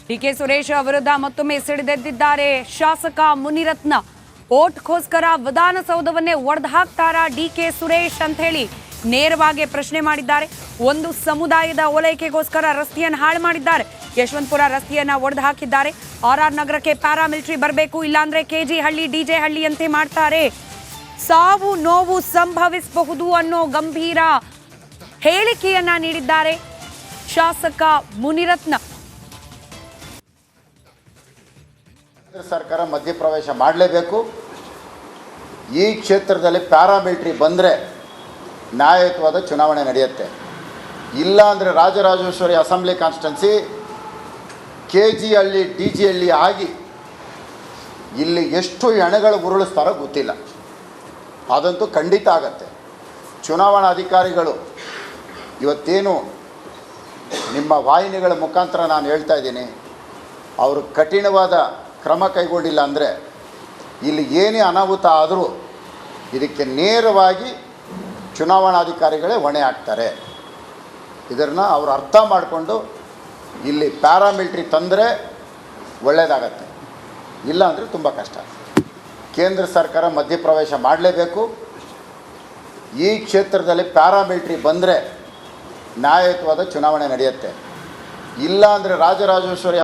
DK Suresh ವಿರುದ್ಧ ಮತ್ತೊಮ್ಮೆ ಸಿಡಿದೆದ್ದಿದ್ದಾರೆ ಶಾಸಕ ಮುನಿರತ್ನ. ಓಟ್ಗೋಸ್ಕರ ವಿಧಾನಸೌಧವನ್ನೇ ಒಡೆದು ಹಾಕ್ತಾರಾ ಡಿಕೆ ಸುರೇಶ್ ಅಂತ ಹೇಳಿ ನೇರವಾಗಿ ಪ್ರಶ್ನೆ ಮಾಡಿದ್ದಾರೆ. ಒಂದು ಸಮುದಾಯದ ಓಲೈಕೆಗೋಸ್ಕರ ರಸ್ತೆಯನ್ನು ಹಾಳು ಮಾಡಿದ್ದಾರೆ. ಯಶವಂತಪುರ ರಸ್ತೆಯನ್ನ ಒಡೆದು ಹಾಕಿದ್ದಾರೆ. ಆರ್ ನಗರಕ್ಕೆ ಪ್ಯಾರಾಮಿಲಿಟರಿ ಬರಬೇಕು, ಇಲ್ಲಾಂದ್ರೆ ಕೆಜಿ ಹಳ್ಳಿ ಡಿಜೆ ಹಳ್ಳಿ ಅಂತೆ ಮಾಡ್ತಾರೆ. ಸಾವು ನೋವು ಸಂಭವಿಸಬಹುದು ಅನ್ನೋ ಗಂಭೀರ ಹೇಳಿಕೆಯನ್ನ ನೀಡಿದ್ದಾರೆ ಶಾಸಕ ಮುನಿರತ್ನ. ಸರ್ಕಾರ ಮಧ್ಯಪ್ರವೇಶ ಮಾಡಲೇಬೇಕು. ಈ ಕ್ಷೇತ್ರದಲ್ಲಿ ಪ್ಯಾರಾಮಿಲಿಟರಿ ಬಂದರೆ ನ್ಯಾಯಯುತವಾದ ಚುನಾವಣೆ ನಡೆಯುತ್ತೆ. ಇಲ್ಲ ಅಂದರೆ ರಾಜರಾಜೇಶ್ವರಿ ಅಸೆಂಬ್ಲಿ ಕಾನ್ಸ್ಟಿಟ್ಯೂನ್ಸಿ ಕೆಜಿ ಹಳ್ಳಿ ಡಿಜಿ ಹಳ್ಳಿ ಆಗಿ ಇಲ್ಲಿ ಎಷ್ಟು ಹೆಣಗಳು ಉರುಳಿಸ್ತಾರೋ ಗೊತ್ತಿಲ್ಲ. ಅದಂತೂ ಖಂಡಿತ ಆಗತ್ತೆ. ಚುನಾವಣಾ ಅಧಿಕಾರಿಗಳು ಇವತ್ತೇನು ನಿಮ್ಮ ವಾಹಿನಿಗಳ ಮುಖಾಂತರ ನಾನು ಹೇಳ್ತಾ ಇದ್ದೀನಿ, ಅವರು ಕಠಿಣವಾದ ಕ್ರಮ ಕೈಗೊಂಡಿಲ್ಲ ಅಂದರೆ ಇಲ್ಲಿ ಏನೇ ಅನಾಹುತ ಆದರೂ ಇದಕ್ಕೆ ನೇರವಾಗಿ ಚುನಾವಣಾಧಿಕಾರಿಗಳೇ ಹೊಣೆ ಹಾಕ್ತಾರೆ. ಇದನ್ನು ಅವರು ಅರ್ಥ ಮಾಡಿಕೊಂಡು ಇಲ್ಲಿ ಪ್ಯಾರಾಮಿಲಿಟರಿ ತಂದರೆ ಒಳ್ಳೆಯದಾಗತ್ತೆ, ಇಲ್ಲ ಅಂದರೆ ತುಂಬ ಕಷ್ಟ. ಕೇಂದ್ರ ಸರ್ಕಾರ ಮಧ್ಯಪ್ರವೇಶ ಮಾಡಲೇಬೇಕು. ಈ ಕ್ಷೇತ್ರದಲ್ಲಿ ಪ್ಯಾರಾಮಿಲಿಟರಿ ಬಂದರೆ ನ್ಯಾಯಯುತವಾದ ಚುನಾವಣೆ ನಡೆಯುತ್ತೆ. ಇಲ್ಲ ಅಂದರೆ ರಾಜರಾಜೇಶ್ವರಿ